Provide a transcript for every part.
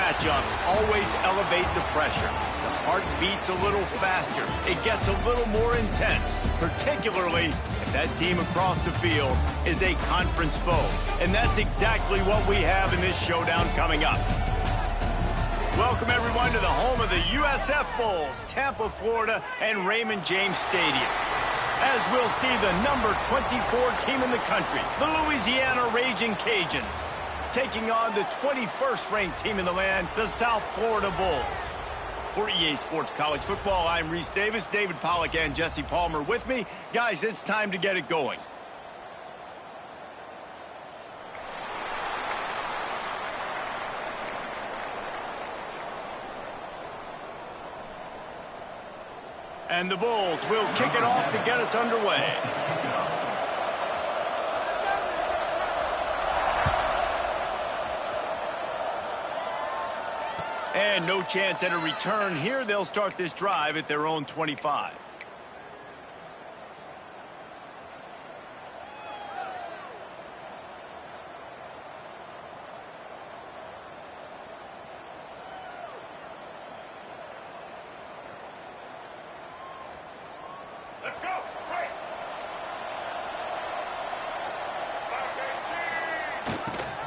matchups always elevate the pressure. The heart beats a little faster. It gets a little more intense, particularly if that team across the field is a conference foe. And that's exactly what we have in this showdown coming up. Welcome, everyone, to the home of the USF Bulls, Tampa, Florida, and Raymond James Stadium. As we'll see the number 24 team in the country, the Louisiana Raging Cajuns, taking on the 21st ranked team in the land, the South Florida Bulls. For EA Sports College Football, I'm Reese Davis, David Pollack, and Jesse Palmer with me. Guys, it's time to get it going. And the Bulls will kick it off to get us underway. And no chance at a return here. They'll start this drive at their own 25.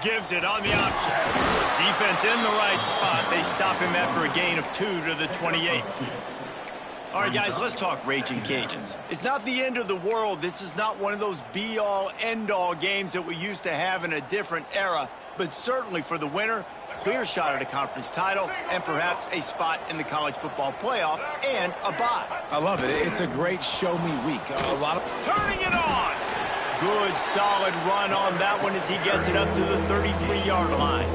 Gives it on the option. Defense in the right spot. They stop him after a gain of 2 to the 28. All right, guys, let's talk Raging Cajuns. It's not the end of the world. This is not one of those be-all, end-all games that we used to have in a different era, but certainly for the winner, clear shot at a conference title and perhaps a spot in the college football playoff and a bye. I love it. It's a great show-me week. A lot of turning it on. Good, solid run on that one as he gets it up to the 33-yard line.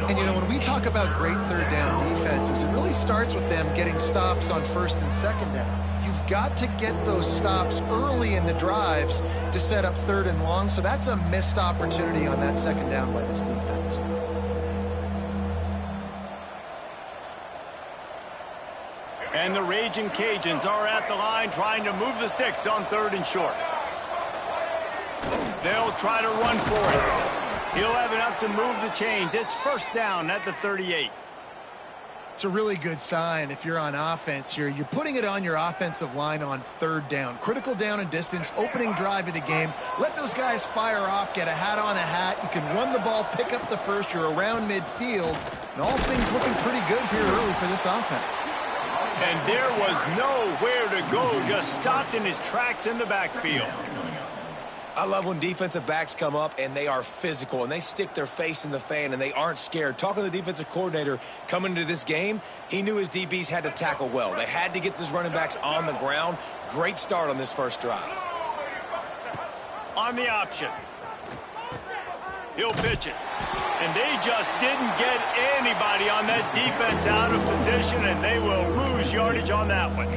And, you know, when we talk about great third down defenses, it really starts with them getting stops on first and second down. You've got to get those stops early in the drives to set up third and long, so that's a missed opportunity on that second down by this defense. And the Raging Cajuns are at the line trying to move the sticks on third and short. They'll try to run for it. He'll have enough to move the chains. It's first down at the 38. It's a really good sign if you're on offense. You're putting it on your offensive line on third down. Critical down and distance, opening drive of the game. Let those guys fire off, get a hat on a hat. You can run the ball, pick up the first. You're around midfield. And all things looking pretty good here early for this offense. And there was nowhere to go, just stopped in his tracks in the backfield. I love when defensive backs come up and they are physical and they stick their face in the fan and they aren't scared. Talking to the defensive coordinator coming into this game, he knew his DBs had to tackle well. They had to get these running backs on the ground. Great start on this first drive. On the option. He'll pitch it. And they just didn't get anybody on that defense out of position, and they will lose yardage on that one.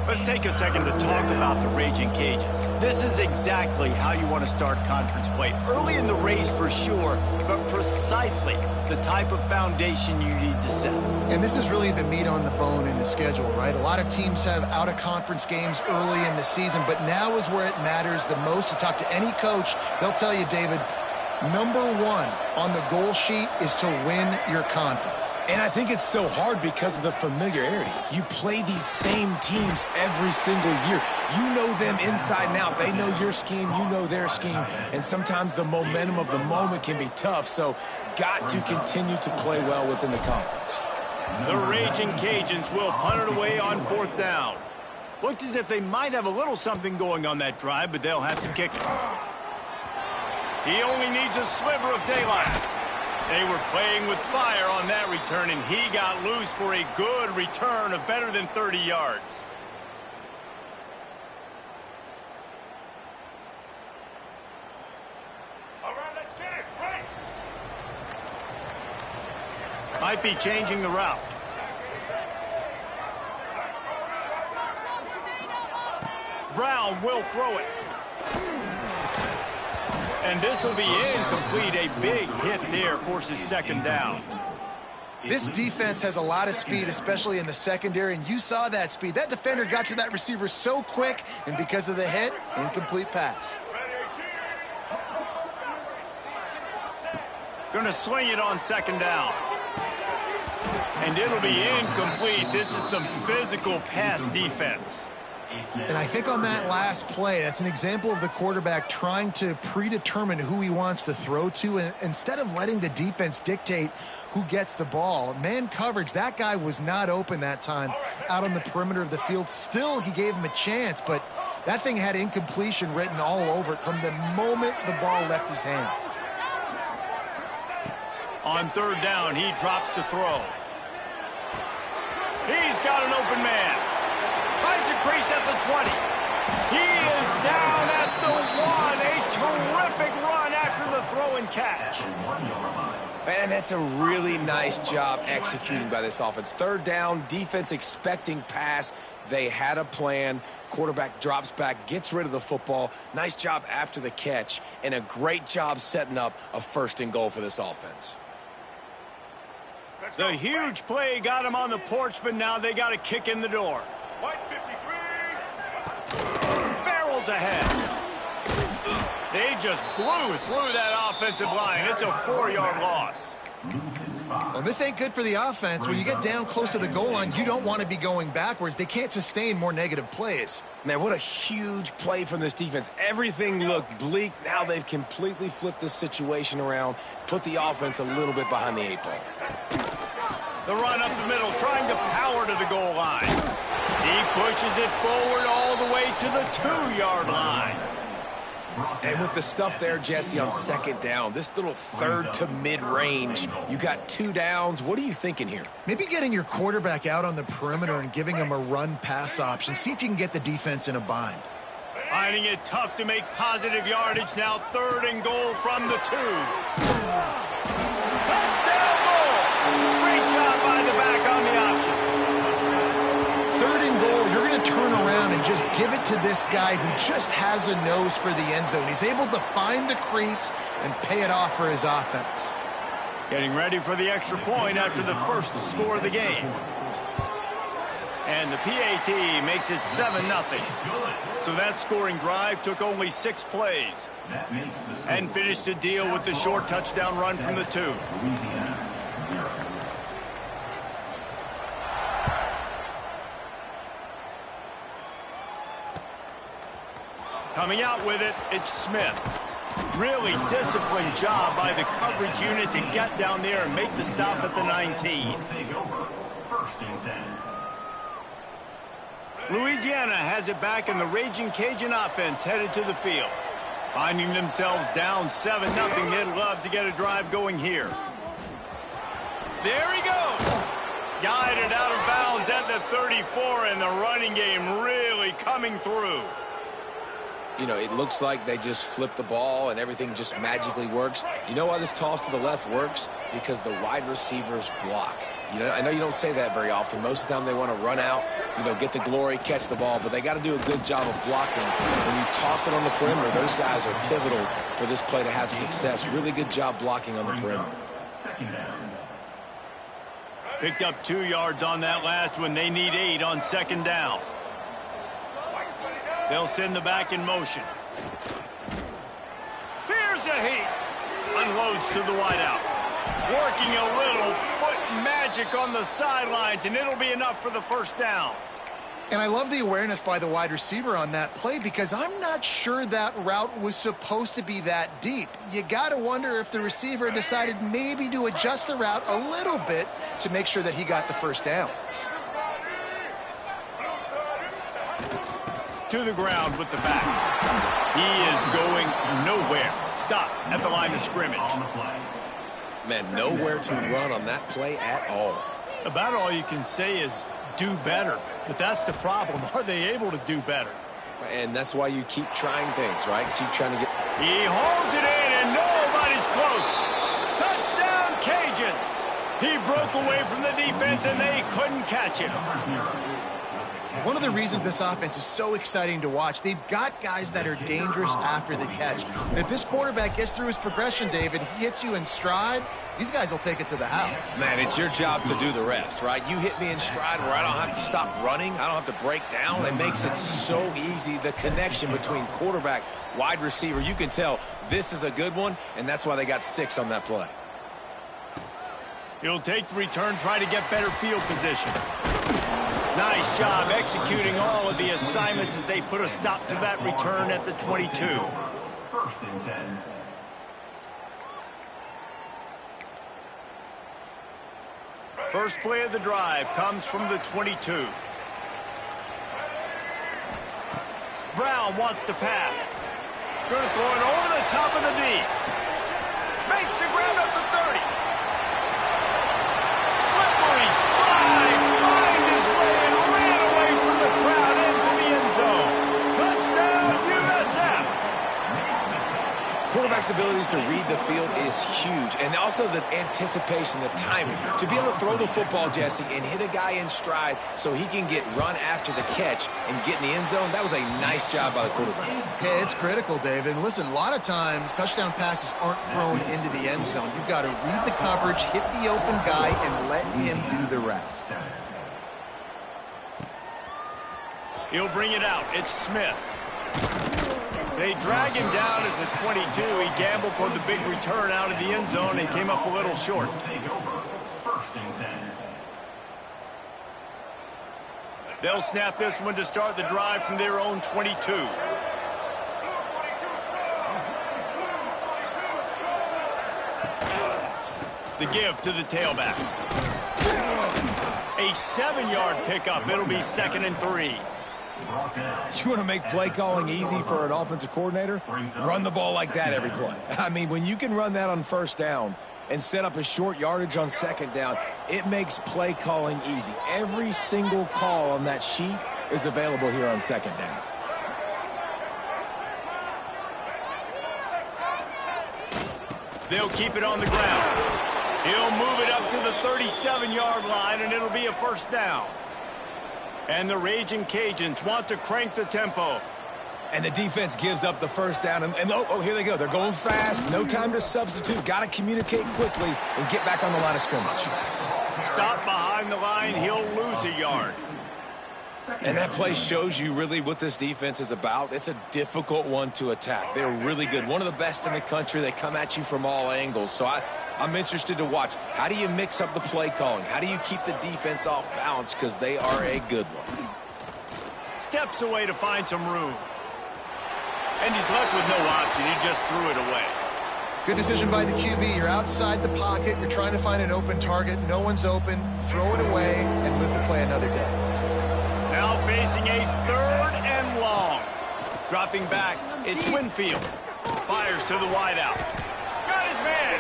Let's take a second to talk about the Raging Cajuns. This is exactly how you want to start conference play. Early in the race for sure, but precisely the type of foundation you need to set. And this is really the meat on the bone in the schedule, right? A lot of teams have out-of-conference games early in the season, but now is where it matters the most. You talk to any coach, they'll tell you, David, number one on the goal sheet is to win your conference. And I think it's so hard because of the familiarity. You play these same teams every single year. You know them inside and out. They know your scheme, you know their scheme, and sometimes the momentum of the moment can be tough, so got to continue to play well within the conference. The Raging Cajuns will punt it away on fourth down. Looks as if they might have a little something going on that drive, but they'll have to kick it. He only needs a sliver of daylight. They were playing with fire on that return, and he got loose for a good return of better than 30 yards. All right, let's get it. Right. Might be changing the route. Brown will throw it. And this will be incomplete. A big hit there forces second down. This defense has a lot of speed, especially in the secondary, and you saw that speed. That defender got to that receiver so quick, and because of the hit, incomplete pass. Going to sling it on second down. And it'll be incomplete. This is some physical pass defense. And I think on that last play, that's an example of the quarterback trying to predetermine who he wants to throw to, and instead of letting the defense dictate who gets the ball. Man coverage, that guy was not open that time out on the perimeter of the field. Still, he gave him a chance, but that thing had incompletion written all over it from the moment the ball left his hand. On third down, he drops to throw. He's got an open man. Finds a crease at the 20. He is down at the 1. A terrific run after the throw and catch. Man, that's a really nice job executing by this offense. Third down, defense expecting pass. They had a plan. Quarterback drops back, gets rid of the football. Nice job after the catch, and a great job setting up a 1st and goal for this offense. The huge play got him on the porch, but now they got a kick in the door. Barrels ahead. They just blew through that offensive line. It's a 4-yard loss. Well, this ain't good for the offense. When you get down close to the goal line, you don't want to be going backwards. They can't sustain more negative plays. Man, what a huge play from this defense. Everything looked bleak. Now they've completely flipped the situation around, put the offense a little bit behind the 8 ball. The run up the middle, trying to power to the goal line. He pushes it forward all the way to the 2-yard line. And with the stuff there, Jesse, on second down, this little third to mid-range, you got 2 downs. What are you thinking here? Maybe getting your quarterback out on the perimeter and giving him a run-pass option. See if you can get the defense in a bind. Finding it tough to make positive yardage. Now 3rd and goal from the 2. Touchdown Bulls! Great job by the back on the option. 3rd and goal, you're going to turn around and just give it to this guy who just has a nose for the end zone. He's able to find the crease and pay it off for his offense. Getting ready for the extra point after the first score of the game. And the PAT makes it 7-0. So that scoring drive took only 6 plays. And finished the deal with the short touchdown run from the 2. Coming out with it, it's Smith. Really disciplined job by the coverage unit to get down there and make the stop at the 19. Louisiana has it back, and the Raging Cajun offense headed to the field. Finding themselves down 7-0, they'd love to get a drive going here. There he goes. Guided out of bounds at the 34, and the running game really coming through. You know, it looks like they just flip the ball and everything just magically works. You know why this toss to the left works? Because the wide receivers block. You know, I know you don't say that very often. Most of the time they want to run out, you know, get the glory, catch the ball, but they got to do a good job of blocking. When you toss it on the perimeter, those guys are pivotal for this play to have success. Really good job blocking on the perimeter. Picked up 2 yards on that last one. They need 8 on second down. They'll send the back in motion. Here's a heat. Unloads to the wideout. Working a little foot magic on the sidelines, and it'll be enough for the first down. And I love the awareness by the wide receiver on that play, because I'm not sure that route was supposed to be that deep. You got to wonder if the receiver decided maybe to adjust the route a little bit to make sure that he got the first down. To the ground with the back. He is going nowhere. Stop at the line of scrimmage. Man, nowhere to run on that play at all. About all you can say is do better. But that's the problem. Are they able to do better? And that's why you keep trying things, right? Keep trying to get... He holds it in, and nobody's close. Touchdown, Cajuns. He broke away from the defense, and they couldn't catch him. One of the reasons this offense is so exciting to watch, they've got guys that are dangerous after the catch. And if this quarterback gets through his progression, David, he hits you in stride, these guys will take it to the house. Man, it's your job to do the rest, right? You hit me in stride where I don't have to stop running. I don't have to break down. It makes it so easy. The connection between quarterback, wide receiver, you can tell this is a good one, and that's why they got 6 on that play. He'll take the return, try to get better field position. Nice job executing all of the assignments as they put a stop to that return at the 22. First and 10. First play of the drive comes from the 22. Brown wants to pass. Going to throw it over the top of the D. Makes the ground up to 30. Slippery slide. Find his way and ran away from the crowd into the end zone. Touchdown, USF. Quarterback's abilities to read the field is huge, and also the anticipation, the timing. To be able to throw the football, Jesse, and hit a guy in stride so he can get run after the catch and get in the end zone, that was a nice job by the quarterback. Yeah, it's critical, David. And listen, a lot of times touchdown passes aren't thrown into the end zone. You've got to read the coverage, hit the open guy, and let him do the rest. He'll bring it out. It's Smith. They drag him down at the 22. He gambled for the big return out of the end zone and came up a little short. They'll snap this one to start the drive from their own 22. The give to the tailback. A 7-yard pickup. It'll be 2nd and 3. You want to make play calling easy for an offensive coordinator? Run the ball like that every play. I mean, when you can run that on first down and set up a short yardage on second down, it makes play calling easy. Every single call on that sheet is available here on second down. They'll keep it on the ground. He'll move it up to the 37-yard line, and it'll be a first down. And the Raging Cajuns want to crank the tempo. And the defense gives up the first down. And oh, here they go. They're going fast. No time to substitute. Got to communicate quickly and get back on the line of scrimmage. Stop behind the line. He'll lose a yard. And that play shows you really what this defense is about. It's a difficult one to attack. They're really good. One of the best in the country. They come at you from all angles. So I'm interested to watch. How do you mix up the play calling? How do you keep the defense off balance? Because they are a good one. Steps away to find some room. And he's left with no option. He just threw it away. Good decision by the QB. You're outside the pocket. You're trying to find an open target. No one's open. Throw it away and live to play another day. Now facing a 3rd and long. Dropping back, it's Winfield. Fires to the wideout. Got his man.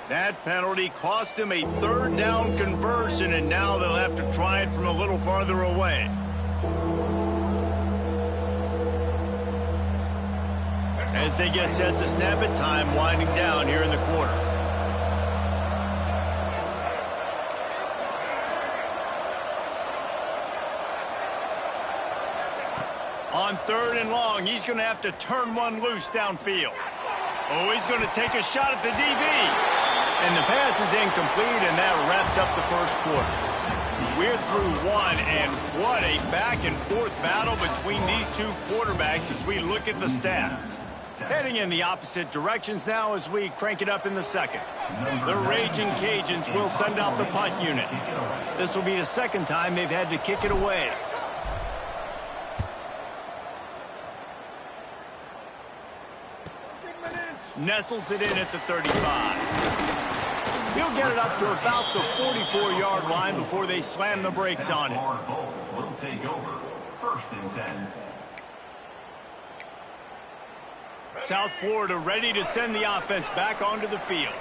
That penalty cost him a 3rd down conversion, and now they'll have to try it from a little farther away. As they get set to snap it, time winding down here in the quarter. On 3rd and long, he's going to have to turn one loose downfield. Oh, he's going to take a shot at the DB. And the pass is incomplete, and that wraps up the first quarter. We're through one, and what a back-and-forth battle between these two quarterbacks as we look at the stats. Heading in the opposite directions now as we crank it up in the second. The Raging Cajuns will send out the punt unit. This will be the second time they've had to kick it away. Nestles it in at the 35. He'll get it up to about the 44-yard line before they slam the brakes on it. Will take over. 1st and 10. South Florida ready to send the offense back onto the field.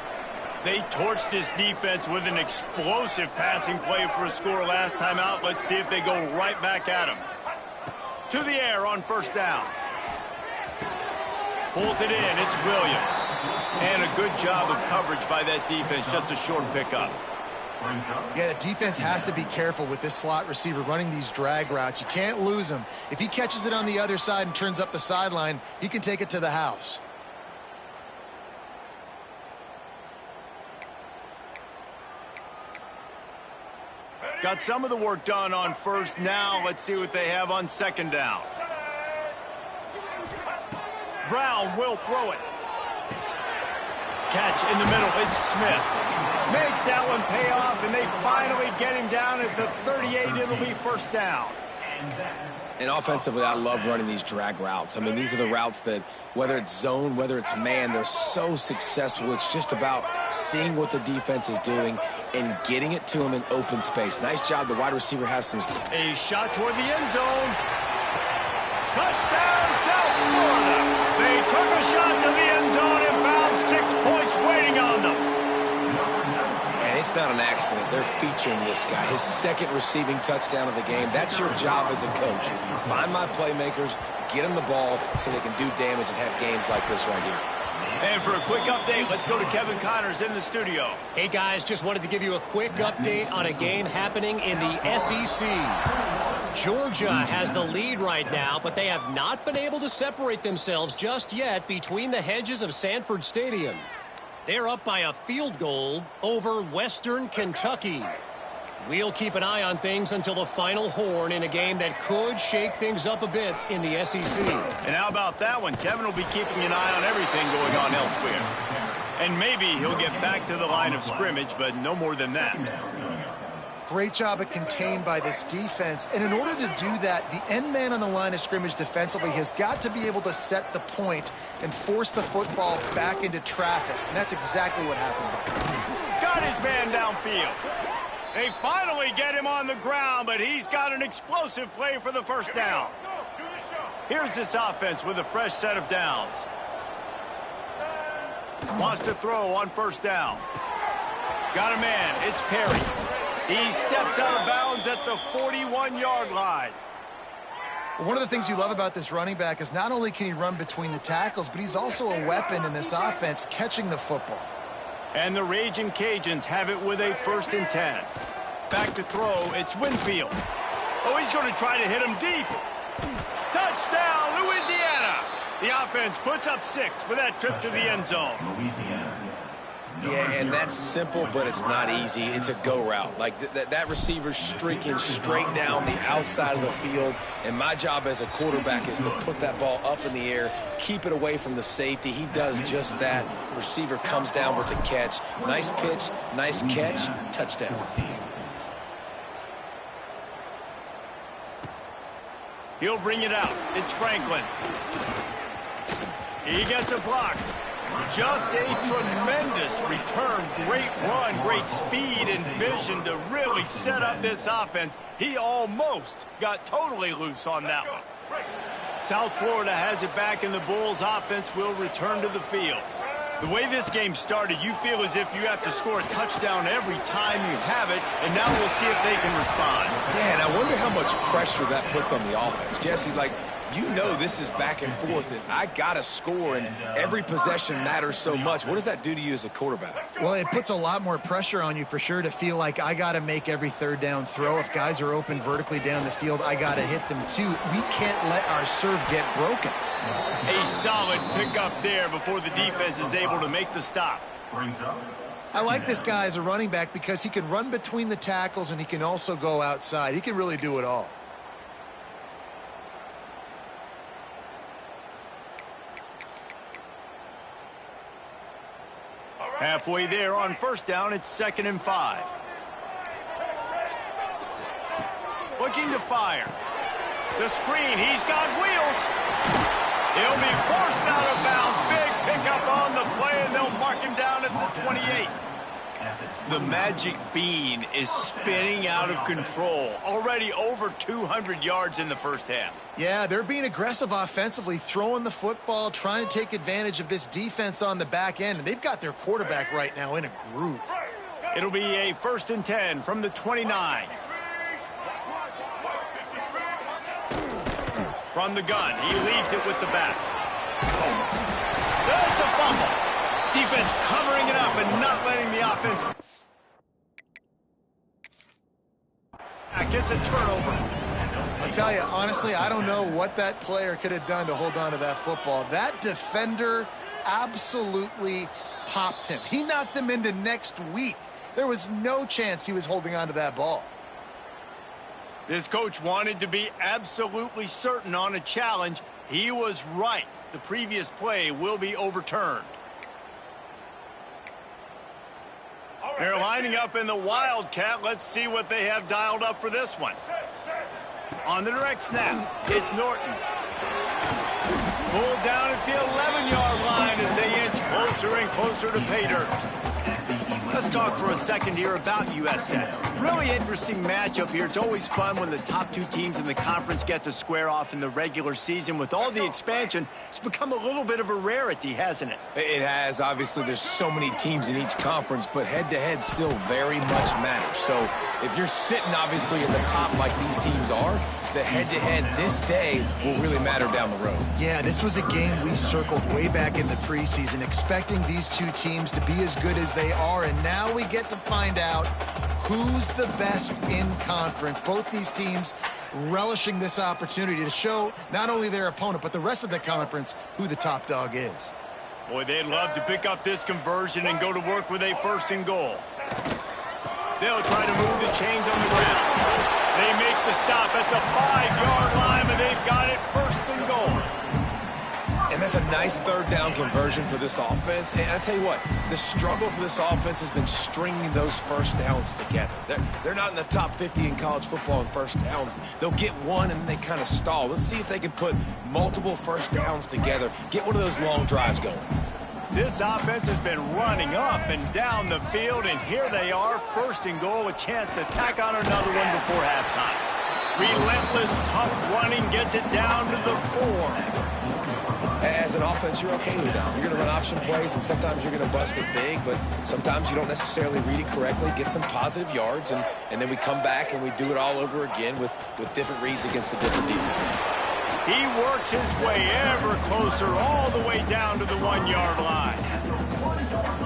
They torched this defense with an explosive passing play for a score last time out. Let's see if they go right back at him. To the air on 1st down. Pulls it in. It's Williams. And a good job of coverage by that defense. Just a short pickup. Yeah, the defense has to be careful with this slot receiver running these drag routes. You can't lose him. If he catches it on the other side and turns up the sideline, he can take it to the house. Got some of the work done on 1st. Now let's see what they have on 2nd down. Brown will throw it. catch in the middle. It's Smith. Makes that one pay off, and they finally get him down at the 38. It'll be first down. And offensively, I love running these drag routes. I mean, these are the routes that, whether it's zone, whether it's man, they're so successful. It's just about seeing what the defense is doing and getting it to them in open space. Nice job. The wide receiver has some... A shot toward the end zone. Touchdown, South Florida. They took a shot to the end zone and found 6 points waiting on them. And it's not an accident. They're featuring this guy. His second receiving touchdown of the game. That's your job as a coach. Find my playmakers, get them the ball so they can do damage and have games like this right here. And for a quick update, let's go to Kevin Connors in the studio. Hey, guys, just wanted to give you a quick update on a game happening in the SEC. Georgia has the lead right now, but they have not been able to separate themselves just yet between the hedges of Sanford Stadium. They're up by a field goal over Western Kentucky. We'll keep an eye on things until the final horn in a game that could shake things up a bit in the SEC. And how about that one? Kevin will be keeping an eye on everything going on elsewhere. And maybe he'll get back to the line of scrimmage, but no more than that. Great job at contained by this defense. And in order to do that, the end man on the line of scrimmage defensively has got to be able to set the point and force the football back into traffic. And that's exactly what happened there. Got his man downfield. They finally get him on the ground, but he's got an explosive play for the first down. Here's this offense with a fresh set of downs. Wants to throw on first down. Got a man. It's Perry. He steps out of bounds at the 41-yard line. One of the things you love about this running back is not only can he run between the tackles, but he's also a weapon in this offense catching the football. And the Raging Cajuns have it with a 1st and 10. Back to throw, it's Winfield. Oh, he's going to try to hit him deep. Touchdown, Louisiana! The offense puts up 6 with that trip to the end zone. Yeah, and that's simple, but it's not easy. It's a go route. Like, that receiver's streaking straight down the outside of the field, and my job as a quarterback is to put that ball up in the air, keep it away from the safety. He does just that. Receiver comes down with the catch. Nice pitch, nice catch, touchdown. He'll bring it out. It's Franklin. He gets a block. Just a tremendous return. Great run, great speed and vision to really set up this offense. He almost got totally loose on that one. South Florida has it back, and the Bulls offense will return to the field. The way this game started, you feel as if you have to score a touchdown every time you have it, and now we'll see if they can respond. Yeah, and I wonder how much pressure that puts on the offense. Jesse, like, you know this is back and forth, and I got to score, and every possession matters so much. What does that do to you as a quarterback? Well, it puts a lot more pressure on you for sure to feel like I got to make every 3rd down throw. If guys are open vertically down the field, I got to hit them too. We can't let our serve get broken. A solid pickup there before the defense is able to make the stop. I like this guy as a running back because he can run between the tackles and he can also go outside. He can really do it all. Halfway there on first down, it's 2nd and 5. Looking to fire. The screen, he's got wheels. He'll be forced out of bounds. Big pickup on the play, and they'll mark him down at the 28. The magic bean is spinning out of control. Already over 200 yards in the first half. Yeah, they're being aggressive offensively, throwing the football, trying to take advantage of this defense on the back end. And they've got their quarterback right now in a groove. It'll be a 1st and 10 from the 29. From the gun, he leaves it with the back. That's a fumble. Defense covering it up and not letting the offense. Gets a turnover. I'll tell you, honestly, I don't know what that player could have done to hold on to that football. That defender absolutely popped him. He knocked him into next week. There was no chance he was holding on to that ball. This coach wanted to be absolutely certain on a challenge. He was right. The previous play will be overturned. They're lining up in the Wildcat. Let's see what they have dialed up for this one. On the direct snap, it's Norton. Pulled down at the 11-yard line as they inch closer and closer to pay dirt. Let's talk for a second here about USF. Really interesting matchup here. It's always fun when the top two teams in the conference get to square off in the regular season. With all the expansion, it's become a little bit of a rarity, hasn't it? It has. Obviously, there's so many teams in each conference, but head-to-head still very much matters. So if you're sitting, obviously, in the top like these teams are, the head-to-head this day will really matter down the road. Yeah, this was a game we circled way back in the preseason, expecting these two teams to be as good as they are, and now we get to find out who's the best in conference. Both these teams relishing this opportunity to show not only their opponent, but the rest of the conference who the top dog is. Boy, they'd love to pick up this conversion and go to work with a first and goal. They'll try to move the chains on the ground. They make the stop at the 5-yard line, but they've got it first and goal. And that's a nice third down conversion for this offense. And I tell you what, the struggle for this offense has been stringing those first downs together. They're not in the top 50 in college football in first downs. They'll get one and then they kind of stall. Let's see if they can put multiple first downs together, get one of those long drives going. This offense has been running up and down the field, and here they are, first and goal, a chance to tack on another one before halftime. Relentless, tough running gets it down to the 4. As an offense, you're okay with that. You're going to run option plays, and sometimes you're going to bust it big, but sometimes you don't necessarily read it correctly, get some positive yards, and then we come back and we do it all over again with different reads against the different defense. He works his way ever closer all the way down to the 1-yard line.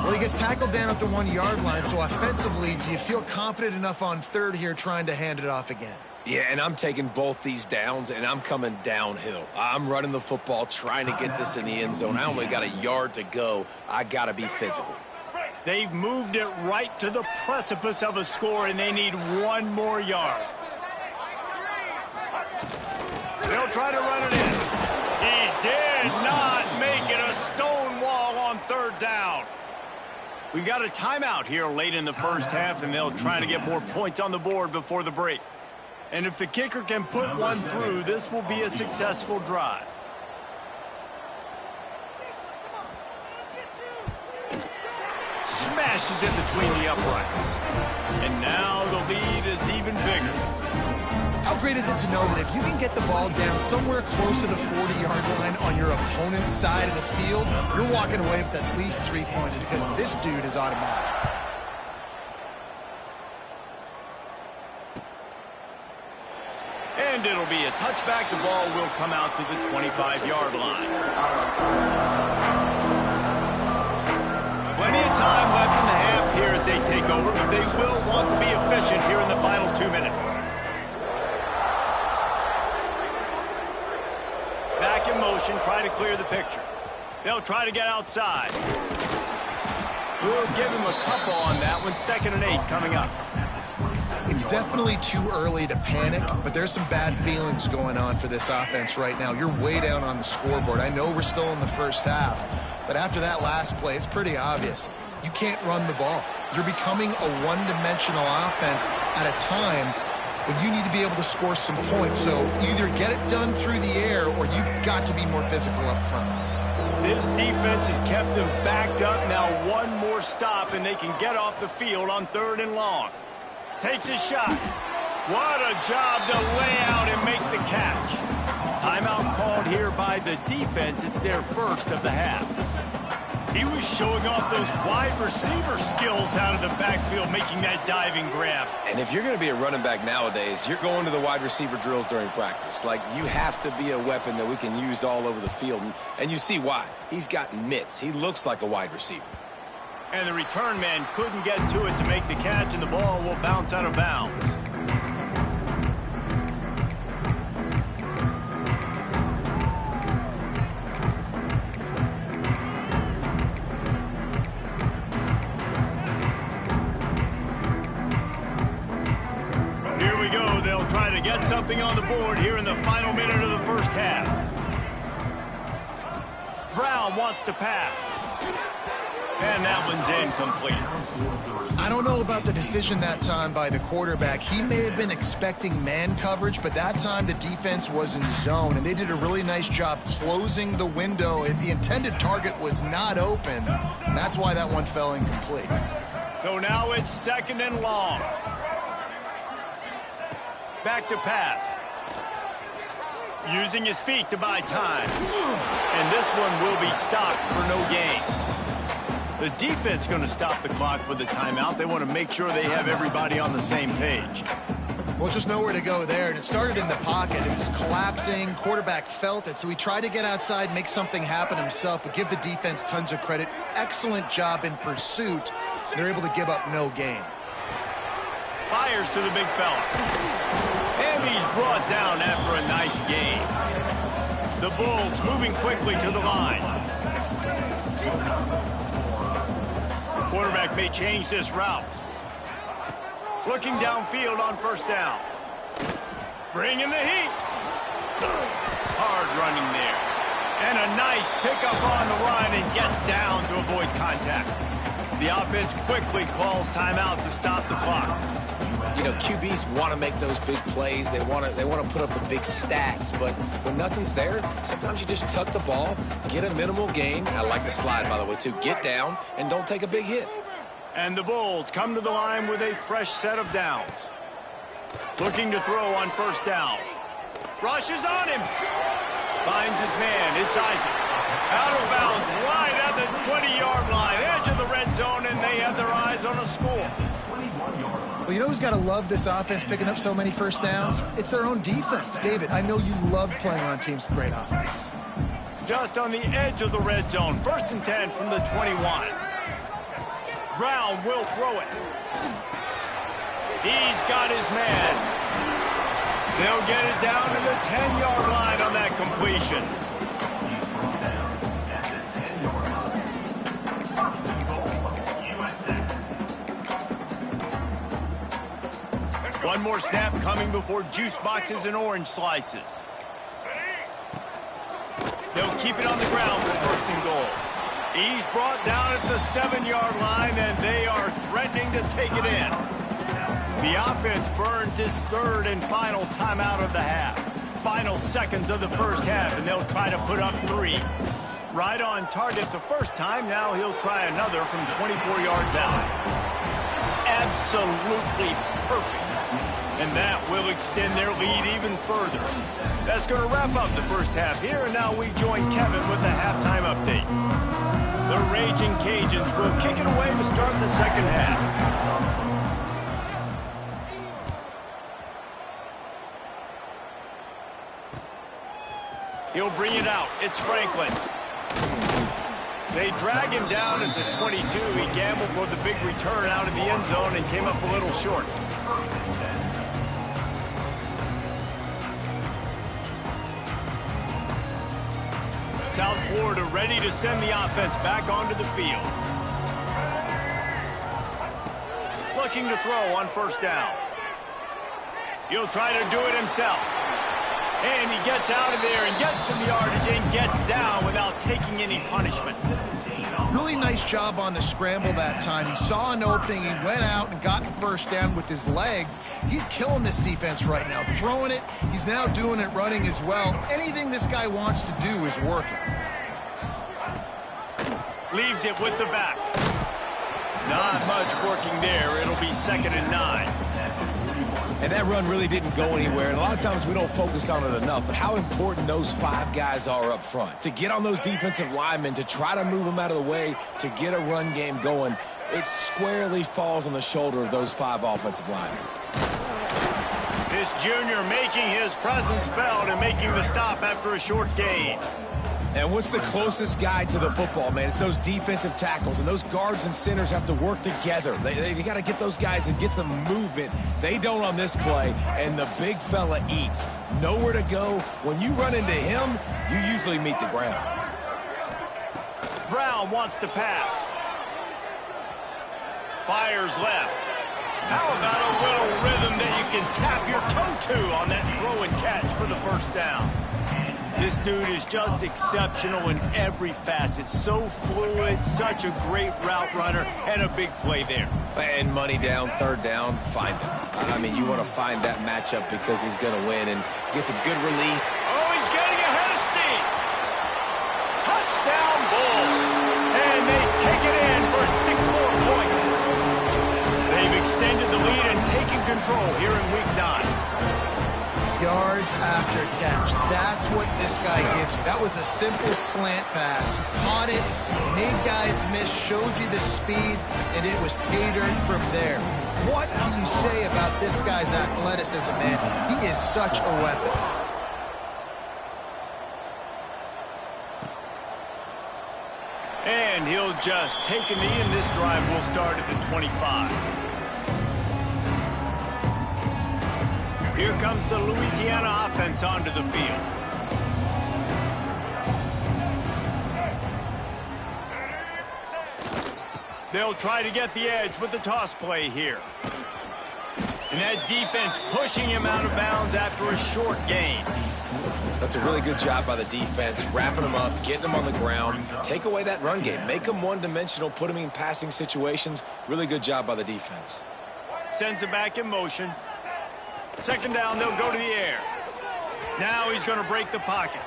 Well, he gets tackled down at the 1-yard line, so offensively, do you feel confident enough on third here trying to hand it off again? Yeah, and I'm taking both these downs, and I'm coming downhill. I'm running the football, trying to get this in the end zone. I only got a yard to go. I got to be physical. They've moved it right to the precipice of a score, and they need one more yard. They'll try to run it in. He did not make it, a stone wall on third down. We've got a timeout here late in the first half, and they'll try to get more points on the board before the break. And if the kicker can put one through, this will be a successful drive. Smashes it between the uprights. And now the lead is even bigger. How great is it to know that if you can get the ball down somewhere close to the 40-yard line on your opponent's side of the field, you're walking away with at least 3 points because this dude is automatic. And it'll be a touchback. The ball will come out to the 25-yard line. Plenty of time left in the half here as they take over, but they will want to be efficient here in the final 2 minutes. Back in motion, try to clear the picture. They'll try to get outside. We'll give him a couple on that one. 2nd and 8 coming up. It's definitely too early to panic, but there's some bad feelings going on for this offense right now. You're way down on the scoreboard. I know we're still in the first half, but after that last play, it's pretty obvious. You can't run the ball. You're becoming a one-dimensional offense at a time when you need to be able to score some points. So either get it done through the air or you've got to be more physical up front. This defense has kept them backed up. Now one more stop and they can get off the field on 3rd and long. Takes a shot. What a job to lay out and make the catch. Timeout called here by the defense. It's their first of the half. He was showing off those wide receiver skills out of the backfield, making that diving grab. And if you're going to be a running back nowadays, you're going to the wide receiver drills during practice. Like, you have to be a weapon that we can use all over the field. And you see why. He's got mitts. He looks like a wide receiver. And the return man couldn't get to it to make the catch, and the ball will bounce out of bounds. Here we go. They'll try to get something on the board here in the final minute of the first half. Brown wants to pass. And that one's incomplete. I don't know about the decision that time by the quarterback. He may have been expecting man coverage, but that time the defense was in zone, and they did a really nice job closing the window. The intended target was not open, and that's why that one fell incomplete. So now it's 2nd and long. Back to pass. Using his feet to buy time. And this one will be stopped for no gain. The defense going to stop the clock with a timeout. They want to make sure they have everybody on the same page. Well, just nowhere to go there, and it started in the pocket. It was collapsing. Quarterback felt it, so he tried to get outside, make something happen himself, but give the defense tons of credit. Excellent job in pursuit. They're able to give up no gain. Fires to the big fella. And he's brought down after a nice gain. The Bulls moving quickly to the line. Quarterback may change this route. Looking downfield on 1st down. Bringing the heat. Hard running there. And a nice pickup on the line and gets down to avoid contact. The offense quickly calls timeout to stop the clock. You know, QBs want to make those big plays. They want to put up the big stats. But when nothing's there, sometimes you just tuck the ball, get a minimal gain. I like the slide, by the way, too. Get down and don't take a big hit. And the Bulls come to the line with a fresh set of downs. Looking to throw on 1st down. Rushes on him. Finds his man. It's Isaac. Out of bounds right at the 20-yard line. Edge of the red zone, and they have their eyes on a score. Well, you know who's got to love this offense picking up so many 1st downs? It's their own defense. David, I know you love playing on teams with great offenses. Just on the edge of the red zone. 1st and 10 from the 21. Brown will throw it. He's got his man. They'll get it down to the 10-yard line on that completion. One more snap coming before juice boxes and orange slices. They'll keep it on the ground for 1st and goal. He's brought down at the 7-yard line, and they are threatening to take it in. The offense burns its 3rd and final timeout of the half. Final seconds of the 1st half, and they'll try to put up 3. Right on target the 1st time. Now he'll try another from 24 yards out. Absolutely perfect. And that will extend their lead even further. That's going to wrap up the 1st half here, and now we join Kevin with the halftime update. The Raging Cajuns will kick it away to start the 2nd half. He'll bring it out. It's Franklin. They drag him down at the 22. He gambled for the big return out of the end zone and came up a little short. South Florida ready to send the offense back onto the field. Looking to throw on 1st down. He'll try to do it himself. And he gets out of there and gets some yardage and gets down without taking any punishment. Really nice job on the scramble that time. He saw an opening, he went out and got the 1st down with his legs. He's killing this defense right now, throwing it. He's now doing it running as well. Anything this guy wants to do is working. Leaves it with the back. Not much working there. It'll be 2nd and 9. And that run really didn't go anywhere. And a lot of times we don't focus on it enough. But how important those 5 guys are up front. To get on those defensive linemen, to try to move them out of the way, to get a run game going, it squarely falls on the shoulder of those 5 offensive linemen. This junior making his presence felt and making the stop after a short gain. And what's the closest guy to the football, man? It's those defensive tackles, and those guards and centers have to work together. They got to get those guys and get some movement. They don't on this play, and the big fella eats. Nowhere to go. When you run into him, you usually meet the ground. Brown wants to pass. Fires left. How about a little rhythm that you can tap your toe to on that throw and catch for the 1st down? This dude is just exceptional in every facet. So fluid, such a great route runner, and a big play there. And money down, third down, find him. I mean, you want to find that matchup because he's going to win and gets a good release. Oh, he's getting ahead of steam. Touchdown Bulls. And they take it in for 6 more points. They've extended the lead and taken control here in Week 9. Yards after catch. That's what this guy gives you. That was a simple slant pass. Caught it, made guys miss, showed you the speed, and it was pay dirt from there. What can you say about this guy's athleticism, man? He is such a weapon. And he'll just take a knee, and this drive will start at the 25. Here comes the Louisiana offense onto the field. They'll try to get the edge with the toss play here. And that defense pushing him out of bounds after a short gain. That's a really good job by the defense, wrapping him up, getting him on the ground. Take away that run game. Make him one-dimensional, put him in passing situations. Really good job by the defense. Sends it back in motion. Second down, they'll go to the air. Now he's going to break the pocket.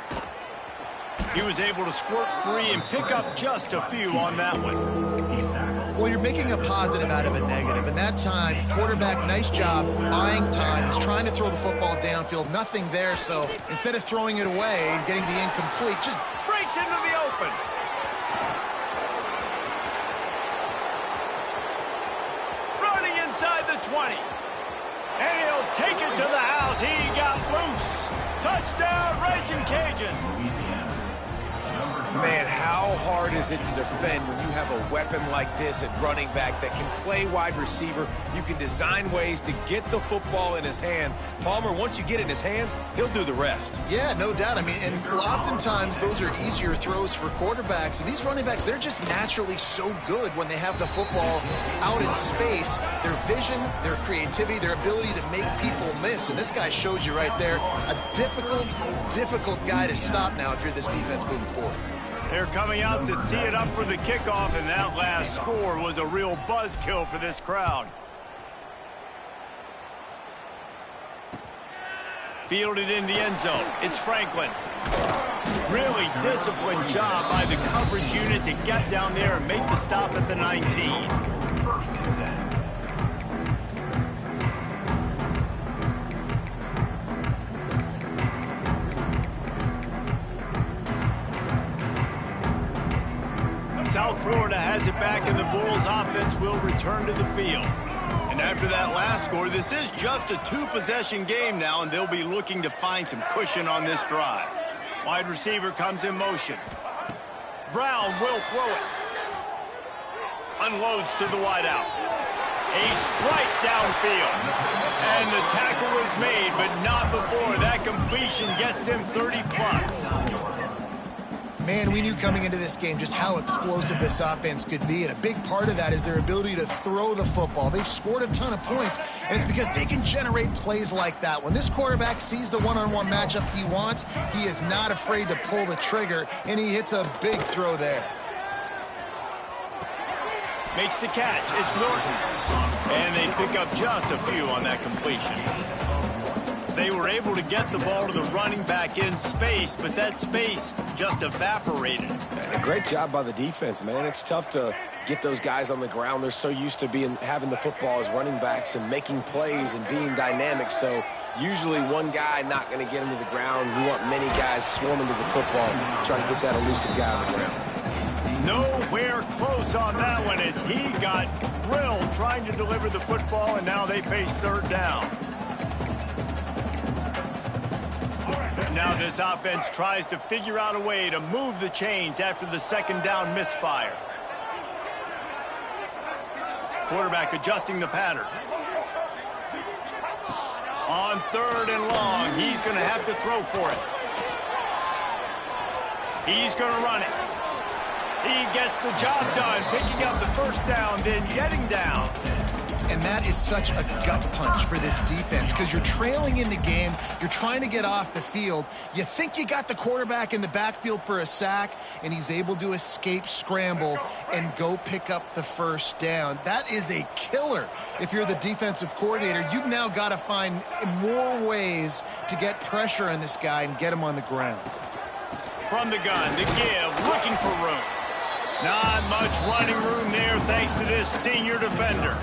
He was able to squirt free and pick up just a few on that one. Well, you're making a positive out of a negative. And that time, quarterback, nice job buying time. He's trying to throw the football downfield. Nothing there, so instead of throwing it away and getting the incomplete, just breaks into the open. Running inside the 20. And he'll take it to the house. He got loose. Touchdown, Raging Cajuns. Man, how hard is it to defend when you have a weapon like this at running back that can play wide receiver? You can design ways to get the football in his hand. Palmer, once you get it in his hands, he'll do the rest. Yeah, no doubt. I mean, and oftentimes those are easier throws for quarterbacks. And these running backs, they're just naturally so good when they have the football out in space. Their vision, their creativity, their ability to make people miss. And this guy shows you right there, a difficult guy to stop now if you're this defense moving forward. They're coming out to tee it up for the kickoff, and that last score was a real buzzkill for this crowd. Fielded in the end zone. It's Franklin. Really disciplined job by the coverage unit to get down there and make the stop at the 19. South Florida has it back, and the Bulls offense will return to the field. And after that last score, this is just a 2-possession game now, and they'll be looking to find some cushion on this drive. Wide receiver comes in motion. Brown will throw it. Unloads to the wideout. A strike downfield. And the tackle is made, but not before that completion gets them 30+. Man, we knew coming into this game just how explosive this offense could be, and a big part of that is their ability to throw the football. They've scored a ton of points, and it's because they can generate plays like that. When this quarterback sees the one-on-one matchup he wants, he is not afraid to pull the trigger, and he hits a big throw there. Makes the catch. It's Norton. And they pick up just a few on that completion. They were able to get the ball to the running back in space, but that space just evaporated. And a great job by the defense, man. It's tough to get those guys on the ground. They're so used to having the football as running backs and making plays and being dynamic. So usually one guy not going to get him to the ground. You want many guys swarming to the football, trying to get that elusive guy on the ground. Nowhere close on that one as he got drilled trying to deliver the football, and now they face third down. Now this offense tries to figure out a way to move the chains after the second down misfire. Quarterback adjusting the pattern. On third and long, he's going to have to throw for it. He's going to run it. He gets the job done, picking up the first down, then getting down. And that is such a gut punch for this defense because you're trailing in the game. You're trying to get off the field. You think you got the quarterback in the backfield for a sack, and he's able to escape scramble and go pick up the first down. That is a killer. If you're the defensive coordinator, you've now got to find more ways to get pressure on this guy and get him on the ground. From the gun, the give, looking for room. Not much running room there thanks to this senior defender.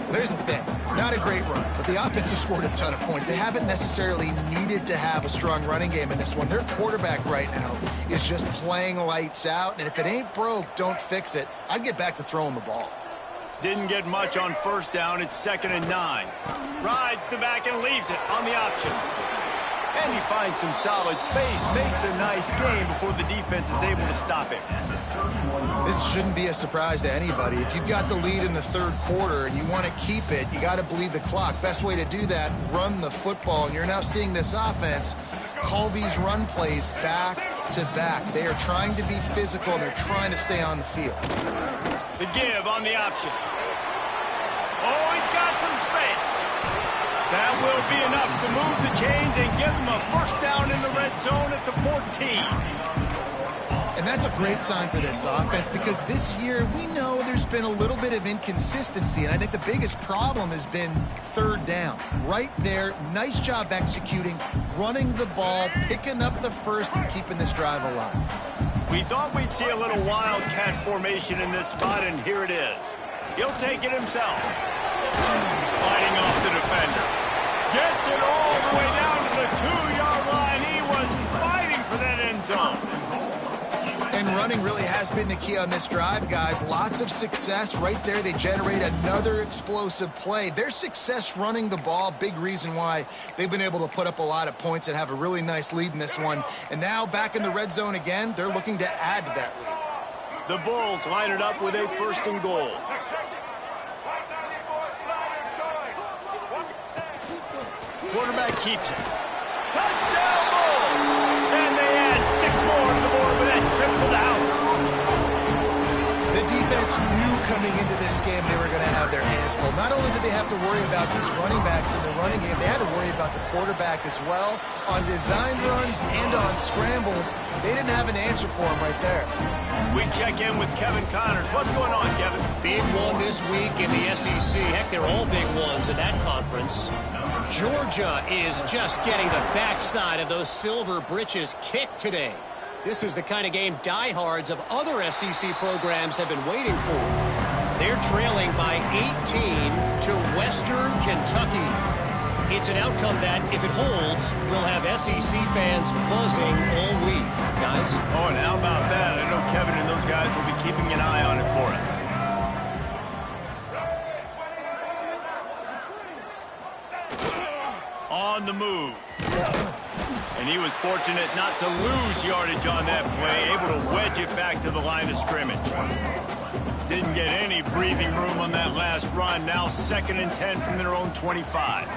There's the thing. Not a great run, but the offense has scored a ton of points. They haven't necessarily needed to have a strong running game in this one. Their quarterback right now is just playing lights out, and if it ain't broke, don't fix it. I'd get back to throwing the ball. Didn't get much on first down. It's 2nd and 9. Rides the back and leaves it on the option. And he finds some solid space, makes a nice game before the defense is able to stop him. This shouldn't be a surprise to anybody. If you've got the lead in the third quarter and you want to keep it, you got to bleed the clock. Best way to do that, run the football. And you're now seeing this offense call these run plays back to back. They are trying to be physical, and they're trying to stay on the field. The give on the option. Oh, he's got some space. That will be enough to move the chains and give them a first down in the red zone at the 14. And that's a great sign for this offense because this year we know there's been a little bit of inconsistency, and I think the biggest problem has been third down. Right there, nice job executing, running the ball, picking up the first, and keeping this drive alive. We thought we'd see a little wildcat formation in this spot, and here it is. He'll take it himself. Fighting off the defender. Gets it all the way down to the 2-yard line. He was fighting for that end zone. And running really has been the key on this drive, guys. Lots of success right there. They generate another explosive play. Their success running the ball, big reason why they've been able to put up a lot of points and have a really nice lead in this one. And now back in the red zone again, they're looking to add to that lead. The Bulls line it up with a 1st and goal. Quarterback keeps it. Touchdown Bulls! And they add 6 more to the board with that trip to the house. The defense knew coming into this game they were going to have their hands full. Not only did they have to worry about these running backs in the running game, they had to worry about the quarterback as well. On design runs and on scrambles, they didn't have an answer for him right there. We check in with Kevin Connors. What's going on, Kevin? Big one this week in the SEC. Heck, they're all big ones in that conference. Georgia is just getting the backside of those silver britches kicked today. This is the kind of game diehards of other SEC programs have been waiting for. They're trailing by 18 to Western Kentucky. It's an outcome that, if it holds, will have SEC fans buzzing all week. Guys? Oh, and how about that? I know Kevin and those guys will be keeping an eye on it for us. On the move. And he was fortunate not to lose yardage on that play, able to wedge it back to the line of scrimmage. Didn't get any breathing room on that last run. Now 2nd and 10 from their own 25.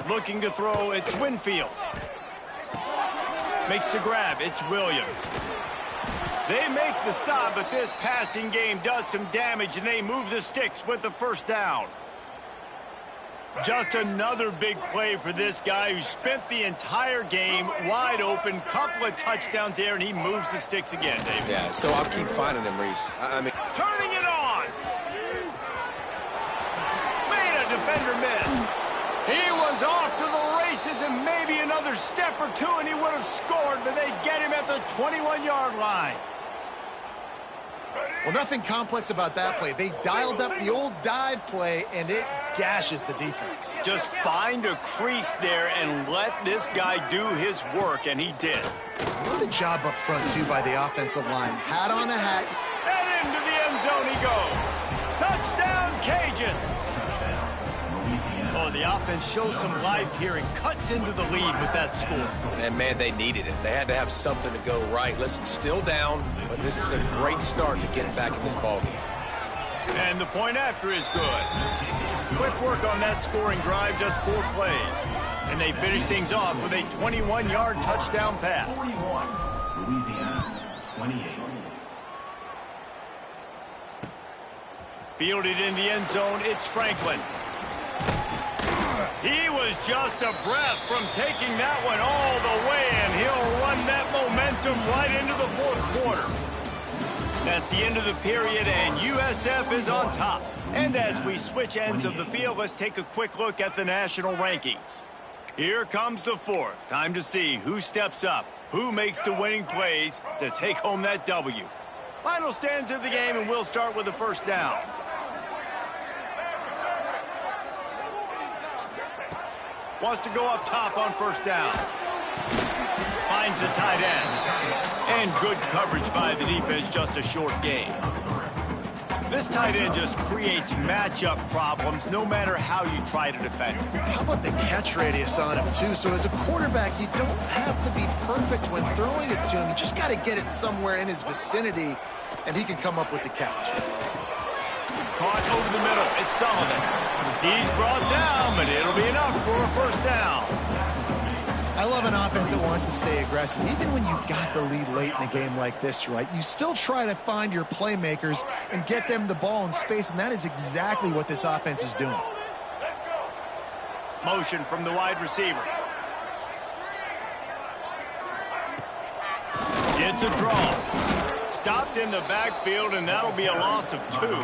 Looking to throw, it's Winfield. Makes the grab, it's Williams. They make the stop, but this passing game does some damage, and they move the sticks with the first down. Just another big play for this guy who spent the entire game wide open. Couple of touchdowns there, and he moves the sticks again, David. Yeah, so I'll keep finding him, Reese. I mean, turning it on. Made a defender miss. He was off to the races and maybe another step or two, and he would have scored, but they get him at the 21-yard line. Well, nothing complex about that play. They dialed up the old dive play, and it gashes the defense. Just find a crease there and let this guy do his work, and he did. Good job up front, too, by the offensive line. Hat on a hat. And into the end zone he goes. Touchdown, Cajuns. Oh, the offense shows some life here and cuts into the lead with that score. and man, they needed it. They had to have something to go right. Listen, still down, but this is a great start to getting back in this ballgame. And the point after is good. Quick work on that scoring drive, just 4 plays. And they finish things off with a 21-yard touchdown pass. 41, Louisiana, 28. Fielded in the end zone, it's Franklin. He was just a breath from taking that one all the way, and he'll run that momentum right into the fourth quarter. That's the end of the period, and USF is on top. And as we switch ends of the field, let's take a quick look at the national rankings. Here comes the fourth. Time to see who steps up, who makes the winning plays to take home that W. Final stands of the game, and we'll start with the first down. Wants to go up top on first down. Finds the tight end. And good coverage by the defense, just a short gain. This tight end just creates matchup problems no matter how you try to defend him. How about the catch radius on him, too? So as a quarterback, you don't have to be perfect when throwing it to him. You just got to get it somewhere in his vicinity, and he can come up with the catch. Caught over the middle. It's Sullivan. He's brought down, but it'll be enough for a first down. I love an offense that wants to stay aggressive. Even when you've got the lead late in a game like this, right, you still try to find your playmakers and get them the ball in space, and that is exactly what this offense is doing. Motion from the wide receiver. It's a draw. Stopped in the backfield, and that'll be a loss of 2.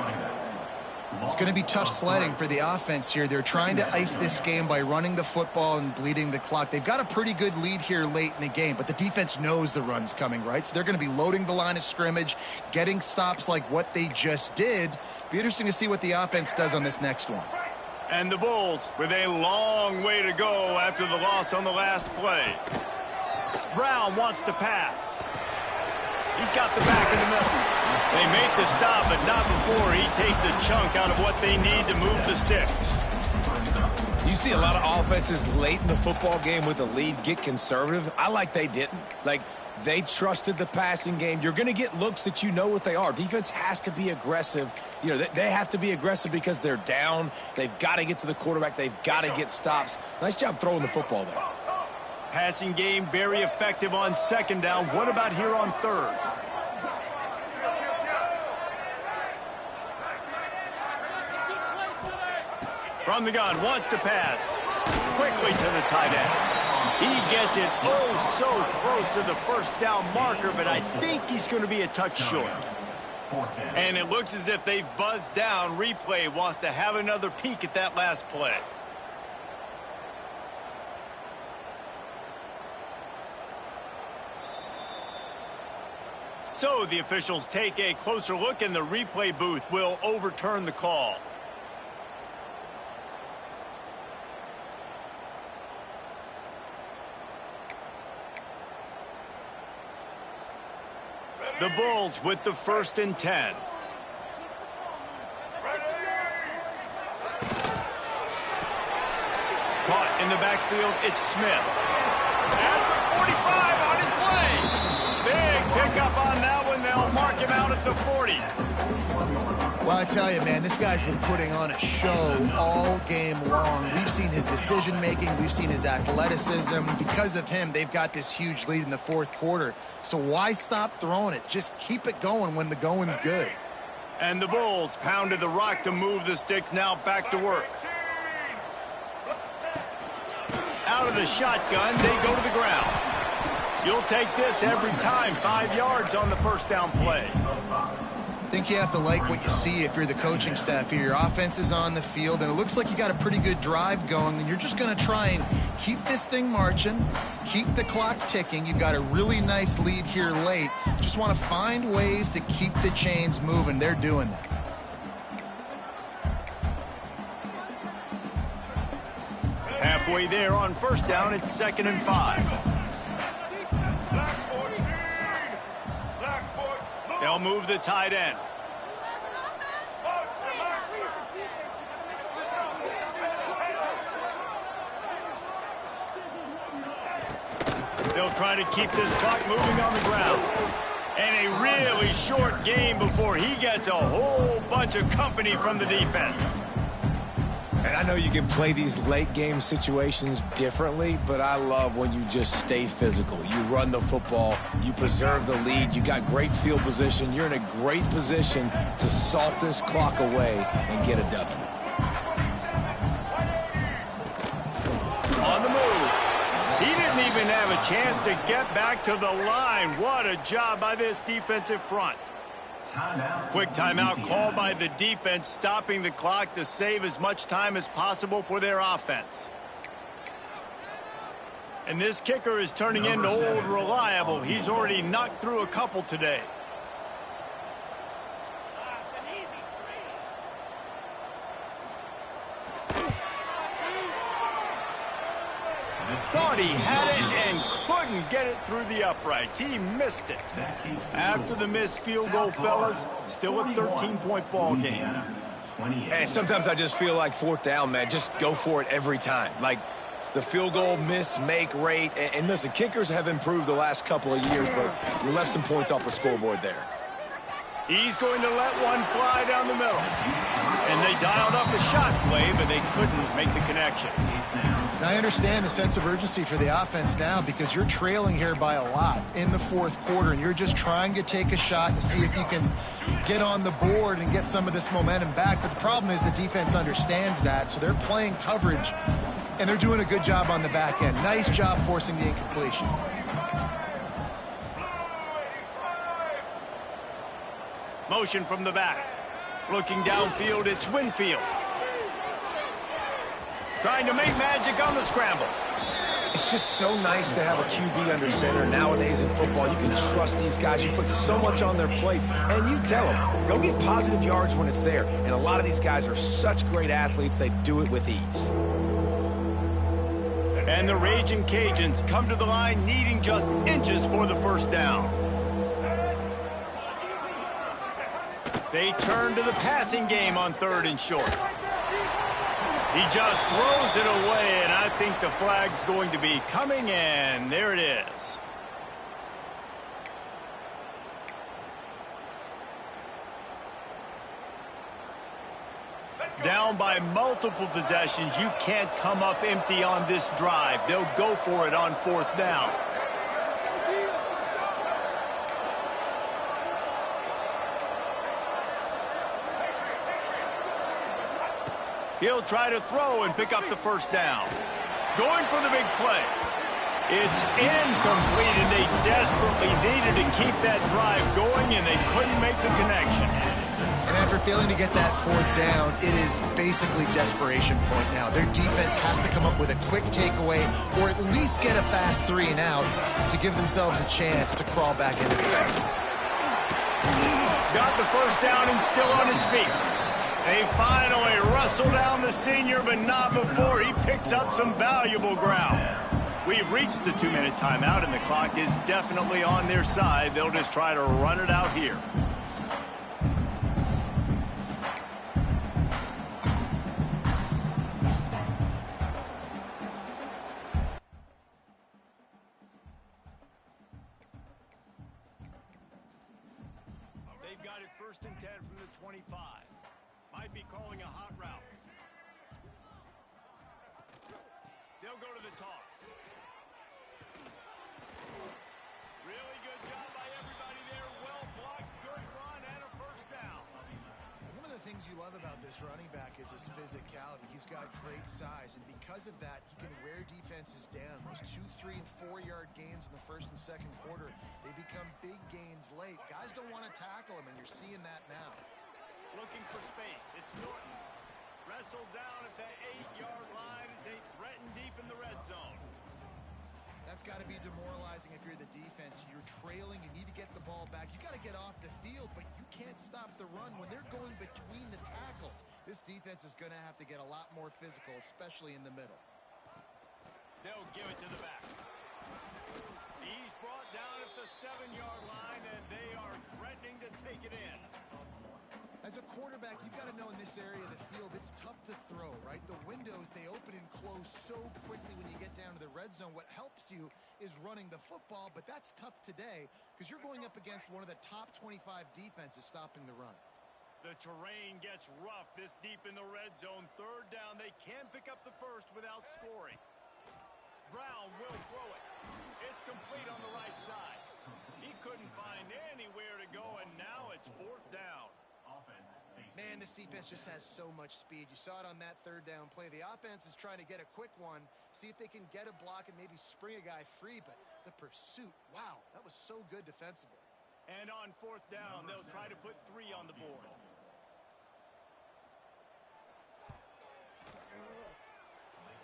It's going to be tough sledding for the offense here. They're trying to ice this game by running the football and bleeding the clock. They've got a pretty good lead here late in the game, but the defense knows the run's coming, right? So they're going to be loading the line of scrimmage, getting stops like what they just did. Be interesting to see what the offense does on this next one. And the Bulls with a long way to go after the loss on the last play. Brown wants to pass. He's got the back in the middle. They make the stop, but not before he takes a chunk out of what they need to move the sticks. You see a lot of offenses late in the football game with a lead get conservative. I like they didn't. Like, they trusted the passing game. You're going to get looks that you know what they are. Defense has to be aggressive. You know, they have to be aggressive because they're down. They've got to get to the quarterback. They've got to get stops. Nice job throwing the football there. Passing game very effective on second down. What about here on third? From the gun, wants to pass. Quickly to the tight end. He gets it oh so close to the first down marker, but I think he's going to be a touch short. And it looks as if they've buzzed down. Replay wants to have another peek at that last play. So the officials take a closer look, and the replay booth will overturn the call. The Bulls with the 1st and 10. Caught in the backfield, it's Smith. At the 45 on his way. Big pickup on that one. They'll mark him out at the 40. Well, I tell you, man, this guy's been putting on a show all game long. We've seen his decision-making. We've seen his athleticism. Because of him, they've got this huge lead in the fourth quarter. So why stop throwing it? Just keep it going when the going's good. And the Bulls pounded the rock to move the sticks. Now back to work. Out of the shotgun, they go to the ground. You'll take this every time. 5 yards on the first down play. I think you have to like what you see if you're the coaching staff here. Your offense is on the field, and it looks like you got a pretty good drive going, and you're just going to try and keep this thing marching, keep the clock ticking. You've got a really nice lead here late. Just want to find ways to keep the chains moving. They're doing that. Halfway there on first down, it's 2nd and 5. They'll move the tight end. They'll try to keep this clock moving on the ground. And a really short game before he gets a whole bunch of company from the defense. And I know you can play these late game situations differently, but I love when you just stay physical. You run the football, you preserve the lead, you got great field position, you're in a great position to salt this clock away and get a W. On the move. He didn't even have a chance to get back to the line. What a job by this defensive front. Quick timeout called by the defense, stopping the clock to save as much time as possible for their offense. And this kicker is turning into old reliable. He's already knocked through a couple today. Thought he had it and couldn't get it through the uprights. He missed it. After the missed field goal, fellas, still a 13-point ball game. And sometimes I just feel like fourth down, man, just go for it every time. Like the field goal miss-make rate. And listen, kickers have improved the last couple of years, but you left some points off the scoreboard there. He's going to let one fly down the middle. And they dialed up a shot play, but they couldn't make the connection. And I understand the sense of urgency for the offense now because you're trailing here by a lot in the fourth quarter, and you're just trying to take a shot to see if you can get on the board and get some of this momentum back. But the problem is the defense understands that, so they're playing coverage, and they're doing a good job on the back end. Nice job forcing the incompletion. Motion from the back. Looking downfield, it's Winfield. Trying to make magic on the scramble. It's just so nice to have a QB under center. Nowadays in football, you can trust these guys. You put so much on their plate, and you tell them, go get positive yards when it's there. And a lot of these guys are such great athletes, they do it with ease. And the Raging Cajuns come to the line needing just inches for the first down. They turn to the passing game on 3rd and short. He just throws it away, and I think the flag's going to be coming, and there it is. Down by multiple possessions, you can't come up empty on this drive. They'll go for it on 4th down. He'll try to throw and pick up the first down. Going for the big play. It's incomplete, and they desperately needed to keep that drive going, and they couldn't make the connection. And after failing to get that 4th down, it is basically desperation point now. Their defense has to come up with a quick takeaway or at least get a fast 3 and out to give themselves a chance to crawl back into this game. Got the first down and still on his feet. They finally wrestle down the senior, but not before he picks up some valuable ground. We've reached the 2-minute timeout, and the clock is definitely on their side. They'll just try to run it out here. They've got it 1st and 10 from the 25. Might be calling a hot route. They'll go to the toss. Really good job by everybody there. Well blocked, good run, and a first down. One of the things you love about this running back is his physicality. He's got great size, and because of that, he can wear defenses down. Those 2, 3, and 4-yard gains in the 1st and 2nd quarter, they become big gains late. Guys don't want to tackle him, and you're seeing that now. Looking for space. It's Norton. Wrestled down at the 8-yard line as they threaten deep in the red zone. That's got to be demoralizing if you're the defense. You're trailing. You need to get the ball back. You got to get off the field, but you can't stop the run when they're going between the tackles. This defense is going to have to get a lot more physical, especially in the middle. They'll give it to the back. He's brought down at the 7-yard line, and they are threatening to take it in. As a quarterback, you've got to know in this area of the field, it's tough to throw, right? The windows, they open and close so quickly when you get down to the red zone. What helps you is running the football, but that's tough today because you're going up against one of the top 25 defenses stopping the run. The The terrain gets rough this deep in the red zone. Third down, they can pick up the first without scoring. Brown will throw it. It's complete on the right side. He couldn't find anywhere to go, and now it's fourth down. Man, this defense just has so much speed. You saw it on that third down play. The offense is trying to get a quick one, see if they can get a block and maybe spring a guy free, but the pursuit, wow, that was so good defensively. And on fourth down, they'll try to put 3 on the board.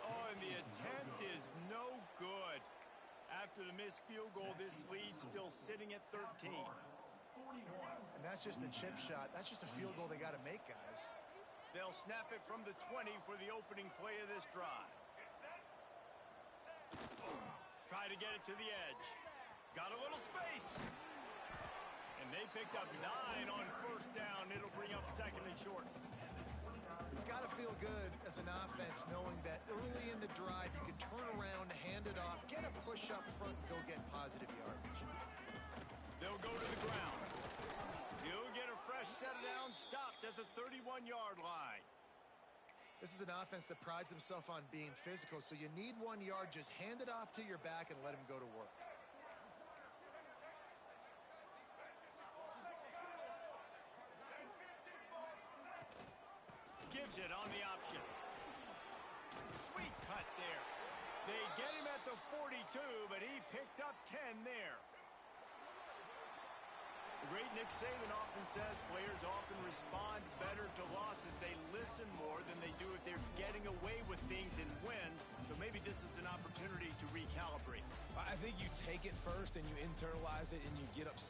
Oh, and the attempt is no good. After the missed field goal, this lead's still sitting at 13. And that's just the chip shot. That's just a field goal they got to make, guys. They'll snap it from the 20 for the opening play of this drive. Try to get it to the edge. Got a little space. And they picked up 9 on first down. It'll bring up second and short. It's got to feel good as an offense knowing that early in the drive you can turn around, hand it off, get a push up front, and go get positive yardage. They'll go to the ground. He'll get a fresh set of downs, stopped at the 31-yard line. This is an offense that prides themselves on being physical, so you need 1 yard, just hand it off to your back and let him go to work. Gives it on the option. Sweet cut there. They get him at the 42, but he picked up 10 there. The great Nick Saban often says players often respond better to losses. They listen more than they do if they're getting away with things in wins. So maybe this is an opportunity to recalibrate. I think you take it first and you internalize it and you get upset